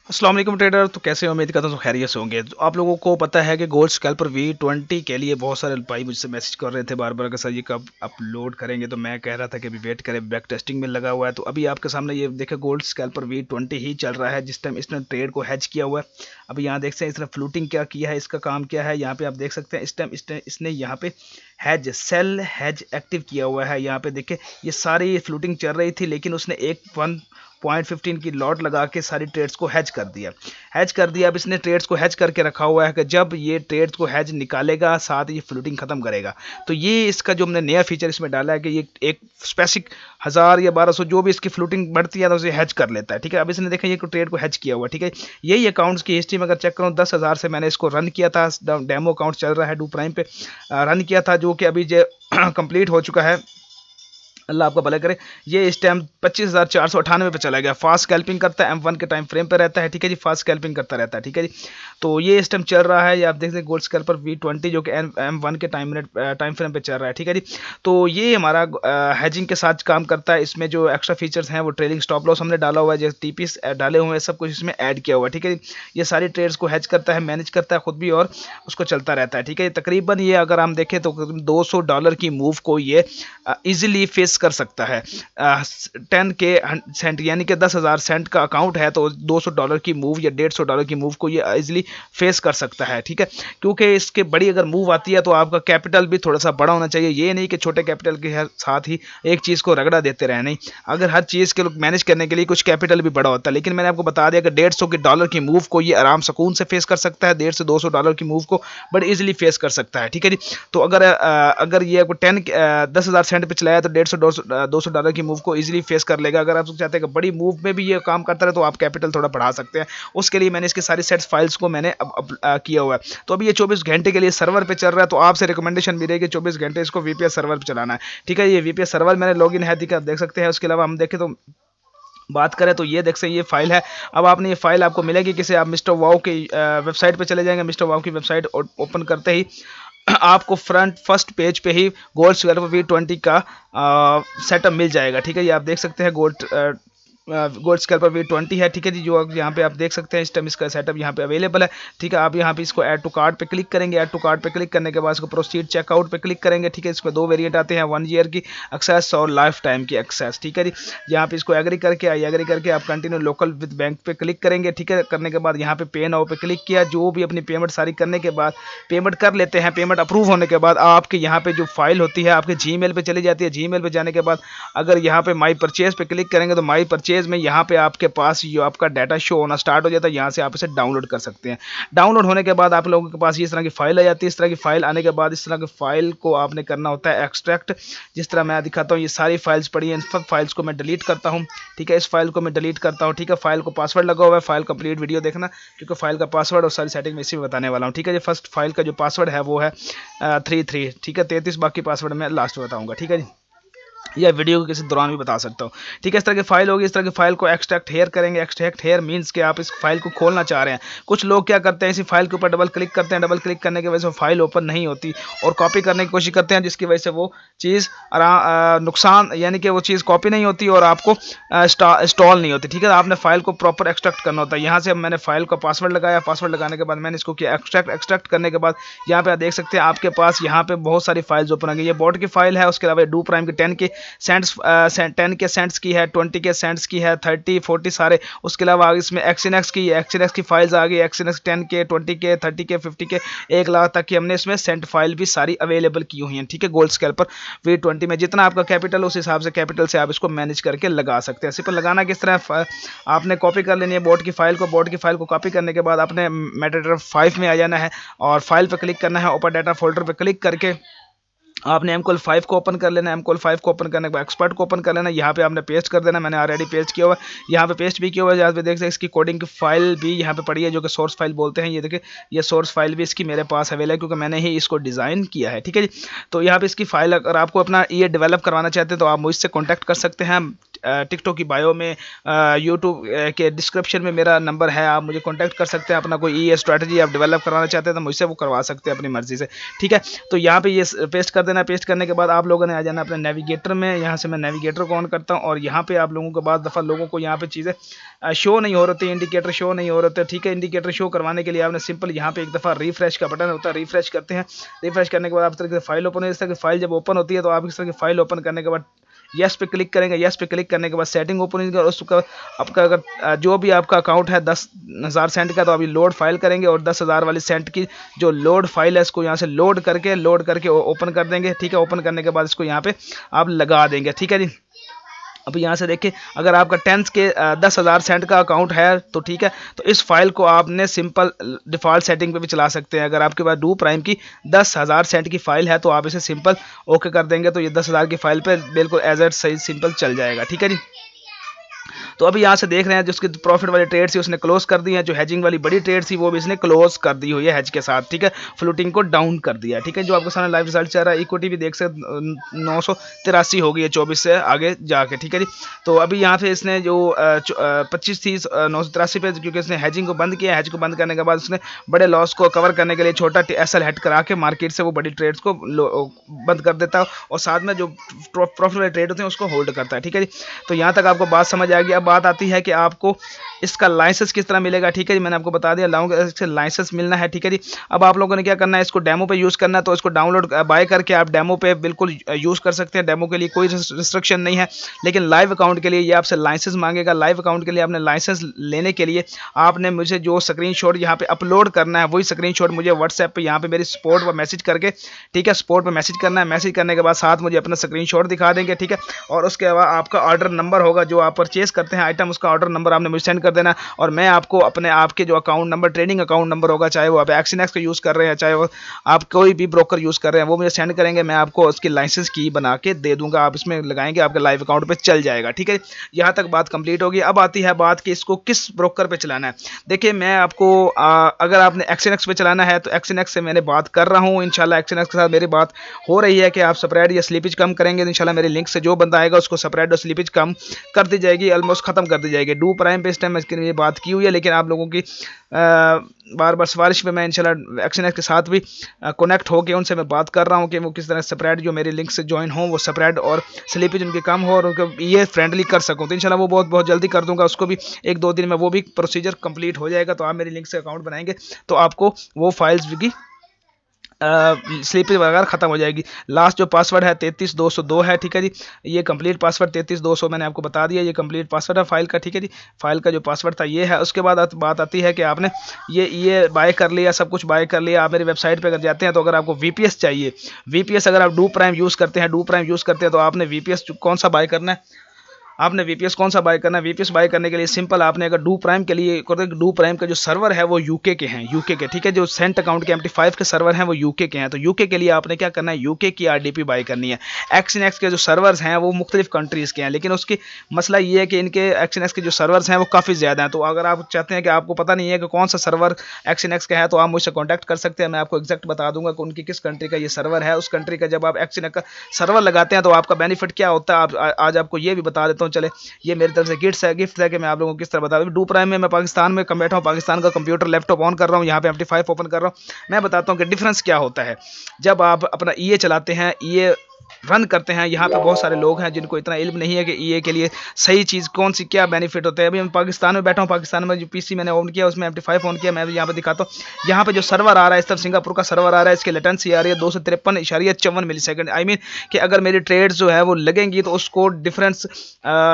अस्सलाम वालेकुम ट्रेडर। तो कैसे हो? उम्मीद करता हूँ खैरियत से होंगे। तो आप लोगों को पता है कि गोल्ड स्कैल्पर V20 के लिए बहुत सारे भाई मुझसे मैसेज कर रहे थे बार बार कि सर ये कब अपलोड करेंगे। तो मैं कह रहा था कि अभी वेट करें, बैक टेस्टिंग में लगा हुआ है। तो अभी आपके सामने ये देखे गोल्ड स्कैल्पर V20 ही चल रहा है जिस टाइम इसने ट्रेड को हैज किया हुआ है। अभी यहाँ देख सकते हैं इसने फ्लूटिंग क्या किया है, इसका काम क्या है। यहाँ पे आप देख सकते हैं इस टाइम इसने यहाँ पे हैज सेल हैज एक्टिव किया हुआ है। यहाँ पे देखिए ये सारी फ्लूटिंग चल रही थी लेकिन उसने एक 1.15 की लॉट लगा के सारी ट्रेड्स को हैज कर दिया। अब इसने ट्रेड्स को हैज करके रखा हुआ है कि जब ये ट्रेड्स को हैज निकालेगा साथ ये फ्लूटिंग खत्म करेगा। तो ये इसका जो हमने नया फीचर इसमें डाला है कि ये एक स्पेसिफिक 1000 या 1200 जो भी इसकी फ्लूटिंग बढ़ती है तो उसे हैज कर लेता है। ठीक है, अब इसने देखा ये ट्रेड को हैज किया हुआ। ठीक है, यही अकाउंट्स की हिस्ट्री में अगर चेक करूँ 10,000 से मैंने इसको रन किया था। डेमो अकाउंट चल रहा है डू प्राइम पे, रन किया था जो कि अभी जो कंप्लीट हो चुका है। अल्लाह आपका भला करे। ये इस टाइम 25,498 पे चला गया। फास्ट स्कैल्पिंग करता है, M1 के टाइम फ्रेम पे रहता है। ठीक है जी, फास्ट स्कैल्पिंग करता रहता है। ठीक है जी, तो ये इस टाइम चल रहा है। ये आप देख सकते हैं गोल्ड स्कैल्पर V20 जो कि M1 के टाइम फ्रेम पे चल रहा है। ठीक है जी, तो ये हमारा हैजिंग के साथ काम करता है। इसमें जो एक्स्ट्रा फीचर्स हैं वो ट्रेलिंग स्टॉप लॉस हमने डाला हुआ है, जैसे TPs डाले हुए हैं, सब कुछ इसमें ऐड किया हुआ है। ठीक है जी, ये सारी ट्रेड्स को हैज करता है, मैनेज करता है खुद भी और उसको चलता रहता है। ठीक है, तकरीबन ये अगर हम देखें तो $200 की मूव को ये इजीली फेस कर सकता है। 10 के सेंट यानी कि 10,000 सेंट का अकाउंट है तो $200 की मूव या $150 की मूव को ये इजीली फेस कर सकता है। ठीक है, क्योंकि इसके बड़ी अगर मूव आती है तो आपका कैपिटल भी थोड़ा सा बड़ा होना चाहिए। ये नहीं कि छोटे कैपिटल के साथ ही एक चीज़ को रगड़ा देते रहे, नहीं। अगर हर चीज़ के मैनेज करने के लिए कुछ कैपिटल भी बड़ा होता है। लेकिन मैंने आपको बता दिया कि $150 की मूव को ये आराम सुकून से फेस कर सकता है। 150 से $200 की मूव को बड़ी इजीली फेस कर सकता है। ठीक है जी, तो अगर ये आपको 10,000 सेंट पे चलाया तो 150 $200 की मूव को इजीली फेस कर लेगा। अगर आप चाहते हैं कि बड़ी मूव में भी ये काम करता रहे तो आप कैपिटल थोड़ा बढ़ा सकते हैं। उसके लिए मैंने इसके सारी सेट्स फाइल्स को मैंने किया हुआ है। तो अभी ये 24 घंटे के लिए सर्वर पे चल रहा है। तो आपसे रिकमेंडेशन भी रहेगी 24 घंटे इसको VPS सर्वर पे चलाना है। ठीक है, ये VPS सर्वर मैंने लॉगिन है, ठीक है, आप देख सकते हैं। उसके अलावा हम देखें तो बात करें तो ये देख सकते हैं ये फाइल है। अब आपने ये फाइल आपको मिलेगी किसे, आप मिस्टर वाओ की वेबसाइट पे चले जाएंगे। मिस्टर वाओ की वेबसाइट ओपन करते ही आपको फर्स्ट पेज पे ही गोल्ड स्कैल्पर V20 का सेटअप मिल जाएगा। ठीक है, ये आप देख सकते हैं गोल्ड स्कैल्पर V20 है। ठीक है जी, जो यहाँ पे आप देख सकते हैं इस टाइम इसका सेटअप यहाँ पे अवेलेबल है। ठीक है, आप यहाँ पे इसको ऐड टू कार्ट पे क्लिक करेंगे। ऐड टू कार्ट पे क्लिक करने के बाद इसको प्रोसीड चेकआउट पे क्लिक करेंगे। ठीक है, इसमें दो वेरिएंट आते हैं, 1 ईयर की एक्सेस और लाइफ टाइम की एक्सेस। ठीक है जी, यहाँ पे इसको एग्री करके आप कंटिन्यू लोकल विद बैंक पे क्लिक करेंगे। ठीक है, करने के बाद यहाँ पे पे नाउ पे क्लिक किया। जो भी अपनी पेमेंट सारी करने के बाद पेमेंट कर लेते हैं। पेमेंट अप्रूव होने के बाद आपके यहाँ पे जो फाइल होती है आपके Gmail पे चली जाती है। Gmail पे जाने के बाद अगर यहाँ पे माई परचेज पे क्लिक करेंगे तो माई परचेज में यहाँ पे आपके पास जो आपका डाटा शो होना स्टार्ट हो जाता है। यहाँ से आप इसे डाउनलोड कर सकते हैं। डाउनलोड होने के बाद आप लोगों के पास इस तरह की फाइल आ जाती है। इस तरह की फाइल आने के बाद इस तरह की फाइल को आपने करना होता है एक्सट्रैक्ट। जिस तरह मैं दिखाता हूँ, ये सारी फाइल्स पड़ी हैं, इन सब फाइल्स को मैं डिलीट करता हूँ। ठीक है, इस फाइल को मैं डिलीट करता हूँ। ठीक है, फाइल को पासवर्ड लगा हुआ है। फाइल कंप्लीट वीडियो देखना क्योंकि फाइल का पासवर्ड और सारी सेटिंग में इसी में बताने वाला हूँ। ठीक है, ये फर्स्ट फाइल का जो पासवर्ड है वो है 33। ठीक है, 33। बाकी पासवर्ड मैं लास्ट में बताऊँगा। ठीक है जी, या वीडियो के किसी दौरान भी बता सकता हूँ। ठीक है, इस तरह की फाइल होगी। इस तरह की फाइल को एक्सट्रैक्ट हेयर करेंगे। एक्सट्रैक्ट हेयर मीन्स कि आप इस फाइल को खोलना चाह रहे हैं। कुछ लोग क्या करते हैं, इसी फाइल के ऊपर डबल क्लिक करते हैं। डबल क्लिक करने की वजह से फाइल ओपन नहीं होती और कॉपी करने की कोशिश करते हैं, जिसकी वजह से वो चीज़ नुकसान यानी कि वो चीज़ कॉपी नहीं होती और आपको इंस्टॉल नहीं होती। ठीक है, आपने फाइल को प्रॉपर एक्सट्रैक्ट करना होता है। यहाँ से मैंने फाइल का पासवर्ड लगाया। पासवर्ड लगाने के बाद मैंने इसको किया एक्सट्रैक्ट करने के बाद यहाँ पे आप देख सकते हैं आपके पास यहाँ पे बहुत सारी फाइल्स ओपन आ गई। ये बोट की फाइल है। उसके अलावा डू प्राइम की 10 के सेंट्स की है, 20 के सेंट्स की है, 30 40 सारे। उसके अलावा इसमें एक्सएनएक्स की फाइल्स आ गई। एक्सएनएक्स 10 के 20 के 30 के 50 के 1 लाख तक की हमने इसमें सेंट फाइल भी सारी अवेलेबल की हुई हैं। ठीक है, गोल्ड स्कैल्पर V20 में जितना आपका कैपिटल उस हिसाब से कैपिटल से आप इसको मैनेज करके लगा सकते हैं। सिंपल लगाना किस तरह, आपने कॉपी कर लेनी है बोट की फाइल को कॉपी करने के बाद अपने मेटाडाटा 5 में आ जाना है और फाइल पर क्लिक करना है। ओपन डाटा फोल्डर पर क्लिक करके आपने MQL5 को ओपन कर लेना है। MQL5 को ओपन करने के बाद एक्सपर्ट को ओपन कर लेना है। यहाँ पे आपने पेस्ट कर देना। मैंने ऑलरेडी पेस्ट किया हुआ है, यहाँ पे पेस्ट भी किया हुआ है। यहाँ पे देख सकते हैं इसकी कोडिंग की फाइल भी यहाँ पे पड़ी है जो कि सोर्स फाइल बोलते हैं। ये देखिए, ये सोर्स फाइल भी इसकी मेरे पास अवेलेबल है क्योंकि मैंने ही इसको डिज़ाइन किया है। ठीक है जी, तो यहाँ पे इसकी फाइल अगर आपको अपना ये डेवलप करवाना चाहते हैं तो आप मुझसे कॉन्टैक्ट कर सकते हैं। टिकटॉक की बायो में, यूट्यूब के डिस्क्रिप्शन में मेरा नंबर है, आप मुझे कॉन्टैक्ट कर सकते हैं। अपना कोई ये स्ट्रैटेजी आप डेवलप करवाना चाहते हैं तो मुझसे वो करवा सकते हैं अपनी मर्जी से, ठीक है। तो यहाँ पे ये पेस्ट कर देना। पेस्ट करने के बाद आप लोगों ने आ जाना अपने नेविगेटर में। यहाँ से मैं नेविगेटर को ऑन करता हूँ और यहाँ पे आप लोगों को बाद दफ़ा लोगों को यहाँ पे चीज़ें शो नहीं हो रही थी, इंडिकेटर शो नहीं हो रहे थे, ठीक है। इंडिकेटर शो करवाने के लिए आपने सिंपल यहाँ पे एक दफ़ा रिफ्रेश का बटन होता है, रिफ्रेश करते हैं। रिफ्रेश करने के बाद आप इस तरह से फाइल ओपन है। इस तरह की फाइल जब ओपन होती है तो आप इस तरह की फाइल ओपन करने के बाद यस पे क्लिक करेंगे। यस पे क्लिक करने के बाद सेटिंग ओपन होगी और उसका आपका अगर जो भी आपका अकाउंट है 10,000 सेंट का तो अभी लोड फाइल करेंगे और 10,000 वाली सेंट की जो लोड फाइल है इसको यहाँ से लोड करके ओपन कर देंगे, ठीक है। ओपन करने के बाद इसको यहाँ पे आप लगा देंगे, ठीक है जी। अब यहाँ से देखिए अगर आपका 10 के 10,000 सेंट का अकाउंट है तो ठीक है, तो इस फाइल को आपने सिंपल डिफ़ॉल्ट सेटिंग पे भी चला सकते हैं। अगर आपके पास डू प्राइम की 10,000 सेंट की फ़ाइल है तो आप इसे सिंपल ओके कर देंगे तो ये 10,000 की फ़ाइल पे बिल्कुल एज एट सही सिंपल चल जाएगा, ठीक है जी। तो अभी यहाँ से देख रहे हैं जो उसकी प्रॉफिट वाली ट्रेड थी उसने क्लोज कर दी है, जो हेजिंग वाली बड़ी ट्रेड थी वो भी इसने क्लोज कर दी हुई है हेज के साथ, ठीक है। फ्लोटिंग को डाउन कर दिया, ठीक है। जो आपके सामने लाइव रिजल्ट चल रहा है, इक्विटी भी देख सकते 983 हो गई है 24 से आगे जाके, ठीक है जी। तो अभी यहाँ पे इसने जो 25 थी 983 पे, क्योंकि इसने हेजिंग को बंद किया। हेज को बंद करने के बाद उसने बड़े लॉस को कवर करने के लिए छोटा एसएल हेड करा के मार्केट से वो बड़ी ट्रेड्स को बंद कर देता है और साथ में जो प्रॉफिट वाले ट्रेड होते हैं उसको होल्ड करता है, ठीक है जी। तो यहाँ तक आपको बात समझ आ गई। अब बात आती है कि आपको इसका लाइसेंस किस तरह मिलेगा, ठीक है जी। मैंने आपको बता दिया इससे लाइसेंस मिलना है, ठीक है जी। अब आप लोगों ने क्या करना है, इसको डेमो पे यूज़ करना है तो इसको डाउनलोड बाय करके आप डेमो पे बिल्कुल यूज़ कर सकते हैं। डेमो के लिए कोई रिस्ट्रिक्शन नहीं है, लेकिन लाइव अकाउंट के लिए ये आपसे लाइसेंस मांगेगा। लाइव अकाउंट के लिए आपने लाइसेंस लेने के लिए आपने मुझे जो स्क्रीनशॉट यहाँ पे अपलोड करना है वही स्क्रीनशॉट मुझे व्हाट्सएप पे यहाँ पे मेरी सपोर्ट पर मैसेज करके, ठीक है, सपोर्ट पर मैसेज करना है। मैसेज करने के बाद साथ मुझे अपना स्क्रीनशॉट दिखा देंगे, ठीक है। और उसके बाद आपका ऑर्डर नंबर होगा जो आप परचेज करते हैं आइटम, उसका ऑर्डर नंबर आपने मुझे सेंड कर देना और मैं आपको अपने आपके जो account number, trading account number होगा, चाहे वो आप एक्सिनेक्स का यूज़ कर रहे हैं चाहे वो आप कोई भी ब्रोकर यूज़ कर रहे हैं, वो मुझे सेंड करेंगे। मैं आपको उसकी लाइसेंस की बना के दे दूंगा, आप इसमें लगाएंगे आपके लाइव अकाउंट पे चल जाएगा, ठीक है। यहाँ तक बात कंप्लीट होगी। अब आती है बात कि इसको किस ब्रोकर पे चलाना है। देखिए मैं आपको अगर आपने एक्सिनेक्स पे चलाना है तो एक्सिनेक्स से मैंने बात कर रहा हूँ, इंशाल्लाह एक्सिनेक्स के साथ मेरी बात हो रही है कि आप स्प्रेड या स्लीपेज कम करेंगे तो इंशाल्लाह मेरे लिंक से जो बंदा आएगा उसको स्प्रेड और स्लीपेज कम कर दी जाएगी, ऑलमोस्ट खत्म कर दी जाएगी। डू प्राइम पे इस टाइम इसके लिए बात की हुई है, लेकिन आप लोगों की बार बार सिफारिश पे मैं इंशाल्लाह एक्सिनेक्स के साथ भी कनेक्ट होकर उनसे मैं बात कर रहा हूँ कि वो किस तरह स्प्रेड जो मेरे लिंक से ज्वाइन हो वो स्प्रेड और स्लीपेज उनके कम हो और उनको ये फ्रेंडली कर सकूँ, तो इंशाल्लाह वो बहुत जल्दी कर दूंगा उसको भी। 1-2 दिन में वो भी प्रोसीजर कंप्लीट हो जाएगा। तो आप मेरी लिंक से अकाउंट बनाएंगे तो आपको वो फाइल्स भी स्लीपेज वगैरह खत्म हो जाएगी। लास्ट जो पासवर्ड है 33202 है, ठीक है जी। ये कंप्लीट पासवर्ड 33200 मैंने आपको बता दिया, ये कंप्लीट पासवर्ड है फाइल का, ठीक है जी। फाइल का जो पासवर्ड था ये है। उसके बाद बात आती है कि आपने ये बाय कर लिया, सब कुछ बाय कर लिया। आप मेरी वेबसाइट पे अगर जाते हैं तो अगर आपको वीपीएस चाहिए, वीपीएस अगर आप डू प्राइम यूज़ करते हैं तो आपने वीपीएस कौन सा बाय करना है, आपने वीपीएस कौन सा बाय करना है। वीपीएस बाय करने के लिए सिंपल आपने अगर डू प्राइम के लिए डू प्राइम के जो सर्वर है वो यूके के हैं, यूके के, ठीक है। जो सेंट अकाउंट के MT5 के सर्वर हैं वो यूके के हैं, तो यूके के लिए आपने क्या करना है, यूके की RDP बाय करनी है। एक्सिनेक्स के जो सर्वर्स हैं वो मुख्तलिफ कंट्रीज़ के हैं, लेकिन उसकी मसला ये है कि इनके एक्सिनेक्स के जो सर्वर्स हैं वो काफ़ी ज़्यादा हैं। तो अगर आप चाहते हैं कि आपको पता नहीं है कि कौन सा सर्वर एक्सिनेक्स का है तो आप मुझसे कॉन्टैक्ट कर सकते हैं, मैं आपको एग्जैक्ट बता दूंगा कि उनकी किस कंट्री का ये सर्वर है। उस कंट्री का जब आप एक्सिनेक्स का सर्वर लगाते हैं तो आपका बेनिफिट क्या होता है, आज आपको ये भी बता देता हूँ। चले ये मेरी तरफ से गिफ्ट है कि मैं आप लोगों को किस तरह बता दूं। डू प्राइम में मैं पाकिस्तान में बैठा हूँ, पाकिस्तान का कंप्यूटर लैपटॉप ऑन कर रहा हूँ, यहाँ पे MT5 ओपन कर रहा हूँ। मैं बताता हूँ कि डिफरेंस क्या होता है जब आप अपना ईए चलाते हैं, ईए रन करते हैं। यहाँ पे बहुत सारे लोग हैं जिनको इतना इल्म नहीं है कि ईए के लिए सही चीज़ कौन सी, क्या बेनिफिट होता है। अभी मैं पाकिस्तान में बैठा हूँ, पाकिस्तान में जो पीसी मैंने ऑन किया उसमें MT5 ऑन किया, मैं यहाँ पे दिखाता हूँ। यहाँ पे जो सर्वर आ रहा है इस तरफ सिंगापुर का सर्वर आ रहा है, इसकी लेटेंसी आ रही है 253.54 मिलीसेकंड। आई मीन कि अगर मेरी ट्रेड्स जो है वो लगेंगी तो उसको डिफरेंस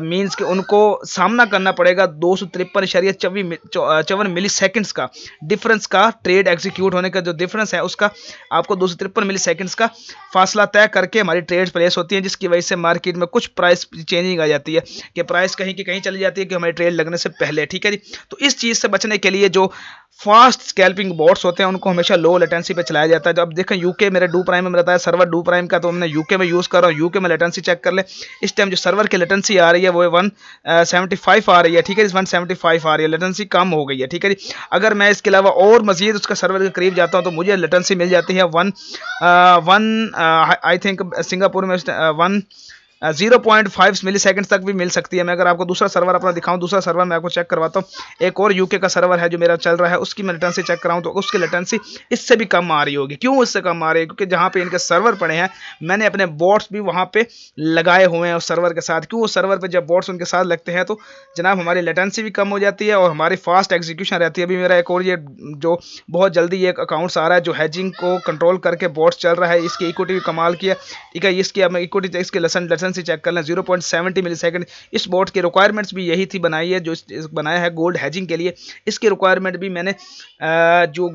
मीन्स कि उनको सामना करना पड़ेगा 253.54 मिलीसेकंड्स का डिफरेंस का, ट्रेड एग्जीक्यूट होने का जो डिफरेंस है उसका आपको 253 मिलीसेकंड्स का फासला तय करके हमारी ट्रेड्स प्लेस होती हैं, जिसकी वजह से मार्केट में कुछ प्राइस चेंजिंग आ जाती है कि प्राइस कहीं की कहीं चली जाती है कि हमारी ट्रेड लगने से पहले, ठीक है जी। तो इस चीज़ से बचने के लिए जो फास्ट स्कैल्पिंग बॉट्स होते हैं उनको हमेशा लो लेटेंसी पे चलाया जाता है। जब देखें यूके मेरे डू प्राइम में बताया सर्वर डू प्राइम का, तो हमने यूके में यूज़ कर रहा हूँ, यूके में लेटेंसी चेक कर ले। इस टाइम जो सर्वर की लेटेंसी आ रही है वो 175 आ रही है, ठीक है। 175 आ रही है, लेटेंसी कम हो गई है, ठीक है जी। अगर मैं इसके अलावा और मजीद उसका सर्वर के करीब जाता हूँ तो मुझे लेटेंसी मिल जाती है 1 आई थिंक सिंगापुर में 1 0.5 मिली सेकंड तक भी मिल सकती है। मैं अगर आपको दूसरा सर्वर अपना दिखाऊं, दूसरा सर्वर मैं आपको चेक करवाता हूँ। एक और यूके का सर्वर है जो मेरा चल रहा है, उसकी मैं लेटेंसी चेक कराऊं तो उसकी लेटेंसी इससे भी कम आ रही होगी। क्यों इससे कम आ रही है? क्योंकि जहाँ पे इनके सर्वर पड़े हैं, मैंने अपने बोट्स भी वहाँ पे लगाए हुए हैं उस सर्वर के साथ। क्यों? उस सर्वर पे जब बोट्स उनके साथ लगते हैं तो जनाब हमारी लेटेंसी भी कम हो जाती है और हमारी फास्ट एग्जीक्यूशन रहती है। अभी मेरा एक और ये जो बहुत जल्दी एक अकाउंट्स आ रहा है जो हैजिंग को कंट्रोल करके बोट्स चल रहा है, इसकी इक्विटी भी कमाल की है। ठीक है, इसकी अब मैं इक्विटी इसके लेटेंसी चेक कर लें 0.70 मिली सेकंड। इस बोट की रिक्वायरमेंट्स भी यही थी बनाई है, जो बनाया है गोल्ड हैजिंग के लिए। इसकी रिक्वायरमेंट भी मैंने जो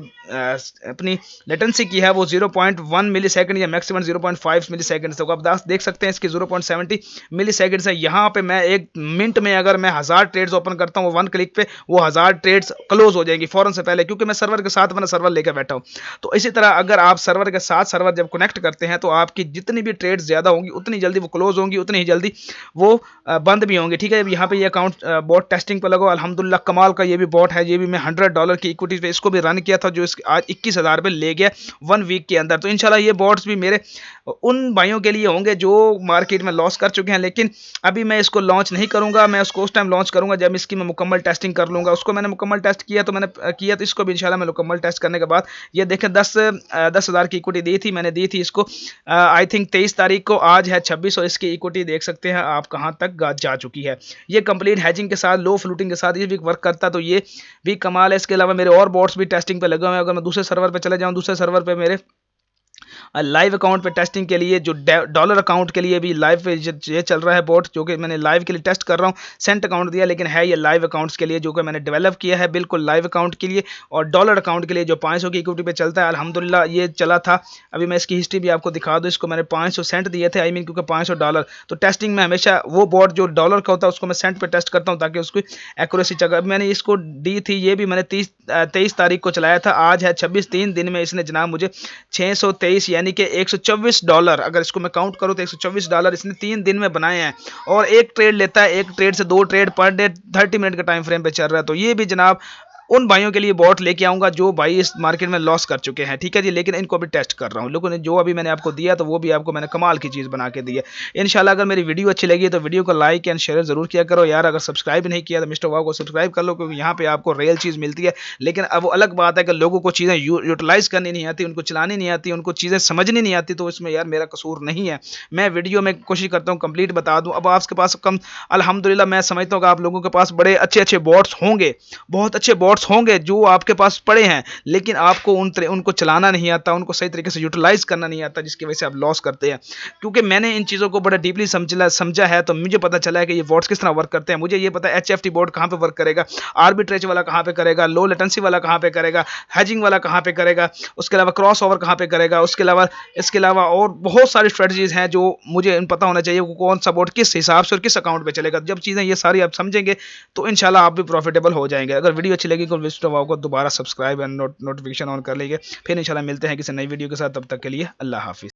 अपनी लेटेंसी की है वो 0.1 मिली सेकंड या मैक्सिमम 0.5 मिली सेकंड। तो आप देख सकते हैं इसकी 0.70 मिली सेकंड है। यहाँ पे मैं एक मिनट में अगर मैं 1000 ट्रेड्स ओपन करता हूँ, 1 क्लिक पे वो 1000 ट्रेड्स क्लोज हो जाएंगी फौरन से पहले, क्योंकि मैं सर्वर के साथ अपना सर्वर लेकर बैठा हूँ। तो इसी तरह अगर आप सर्वर के साथ सर्वर जब कनेक्ट करते हैं तो आपकी जितनी भी ट्रेड्स ज्यादा होंगी उतनी जल्दी वो क्लोज होंगी, उतनी ही जल्दी वो बंद भी होंगे। ठीक है, यहाँ पे ये अकाउंट बॉट टेस्टिंग पे लगो, अल्हम्दुलिल्लाह कमाल का ये भी बॉट है। ये भी मैं $100 की इक्विटी पे इसको भी रन किया था, जो आज 21,000 पे ले गया 1 वीक के अंदर। तो इंशाल्लाह ये बॉट्स भी मेरे उन भाइयों के लिए होंगे जो मार्केट में लॉस कर चुके हैं, लेकिन अभी मैं इसको लॉन्च नहीं करूंगा। मैं उसको उस टाइम लॉन्च करूंगा जब इसकी मैं मुकम्मल टेस्टिंग कर लूंगा। उसको मैंने मुकम्मल टेस्ट किया तो इसको भी इंशाल्लाह मैं मुकम्मल टेस्ट करने के बाद ये देखें 10,000 की इक्विटी दी थी मैंने, दी थी इसको आई थिंक 23 तारीख को। आज है 26 और इसकी इक्विटी देख सकते हैं आप कहां तक जा चुकी है। ये कंप्लीट हैजिंग के साथ, लो फ्लूटिंग के साथ ये भी वर्क करता, तो ये भी कमाल है। इसके अलावा मेरे और बॉट्स भी टेस्टिंग पे लगे हुए हैं। अगर मैं दूसरे सर्वर पे चले जाऊं, दूसरे सर्वर पे मेरे लाइव अकाउंट पे टेस्टिंग के लिए जो डॉलर अकाउंट के लिए भी लाइव पे ये चल रहा है बोट, जो कि मैंने लाइव के लिए टेस्ट कर रहा हूँ। सेंट अकाउंट दिया, लेकिन है ये लाइव अकाउंट्स के लिए जो कि मैंने डेवलप किया है, बिल्कुल लाइव अकाउंट के लिए। और डॉलर अकाउंट के लिए जो 500 की इक्विटी पे चलता है, अल्हम्दुलिल्लाह ये चला था। अभी मैं इसकी हिस्ट्री भी आपको दिखा दूँ। इसको मैंने 500 सेंट दिए थे, आई मीन क्योंकि $500। तो टेस्टिंग में हमेशा वो बोट जो डॉलर का होता है उसको मैं सेंट पे टेस्ट करता हूँ ताकि उसकी एक्यूरेसी चेक। अभी मैंने इसको दी थी, ये भी मैंने 23 तारीख को चलाया था। आज है 26, 3 दिन में इसने जनाब मुझे 623 यानी कि $124, अगर इसको मैं काउंट करूँ तो $124 इसने 3 दिन में बनाए हैं। और एक ट्रेड लेता है, एक ट्रेड से 2 ट्रेड पर डे 30 मिनट का टाइम फ्रेम पे चल रहा है। तो ये भी जनाब उन भाइयों के लिए बॉट लेके आऊंगा जो भाई इस मार्केट में लॉस कर चुके हैं। ठीक है जी, लेकिन इनको भी टेस्ट कर रहा हूं। लेकिन जो अभी मैंने आपको दिया तो वो भी आपको मैंने कमाल की चीज़ बना के दी है। इंशाल्लाह अगर मेरी वीडियो अच्छी लगी तो वीडियो को लाइक एंड शेयर जरूर किया करो यार। अगर सब्सक्राइब नहीं किया तो मिस्टर वाव को सब्सक्राइब कर लो, क्योंकि यहाँ पे आपको रियल चीज़ मिलती है। लेकिन अब वो अलग बात है कि लोगों को चीज़ें यूटिलाइज करनी नहीं आती, उनको चलानी नहीं आती, उनको चीज़ें समझनी नहीं आती, तो इसमें यार मेरा कसूर नहीं है। मैं वीडियो में कोशिश करता हूँ कंप्लीट बता दूँ। अब आपके पास कम अल्हम्दुलिल्लाह मैं समझता हूँ कि आप लोगों के पास बड़े अच्छे अच्छे बॉट्स होंगे, बहुत अच्छे बॉट्स होंगे जो आपके पास पड़े हैं, लेकिन आपको उनको चलाना नहीं आता, उनको सही तरीके से यूटिलाइज करना नहीं आता, जिसकी वजह से आप लॉस करते हैं। क्योंकि मैंने इन चीज़ों को बड़ा डीपली समझा है, तो मुझे पता चला है कि ये बॉट्स किस तरह वर्क करते हैं। मुझे ये पता है HFT बोर्ड कहाँ पे वर्क करेगा, आर्बिट्रेज वाला कहाँ पे करेगा, लो लेटेंसी वाला कहाँ पे करेगा, हैजिंग वाला कहाँ पे करेगा, उसके अलावा क्रॉस ओवर कहाँ पे करेगा, इसके अलावा और बहुत सारी स्ट्रेटजीज हैं जो मुझे पता होना चाहिए कि कौन सा बोर्ड किस हिसाब से और किस अकाउंट पे चलेगा। जब चीज़ें ये सारी आप समझेंगे तो इंशाल्लाह आप भी प्रॉफिटेबल हो जाएंगे। अगर वीडियो अच्छी लगी तो मिस्टर वाव को दोबारा सब्सक्राइब एंड नोटिफिकेशन ऑन कर लीजिए। फिर इंशाल्लाह मिलते हैं किसी नई वीडियो के साथ, तब तक के लिए अल्लाह हाफिज़।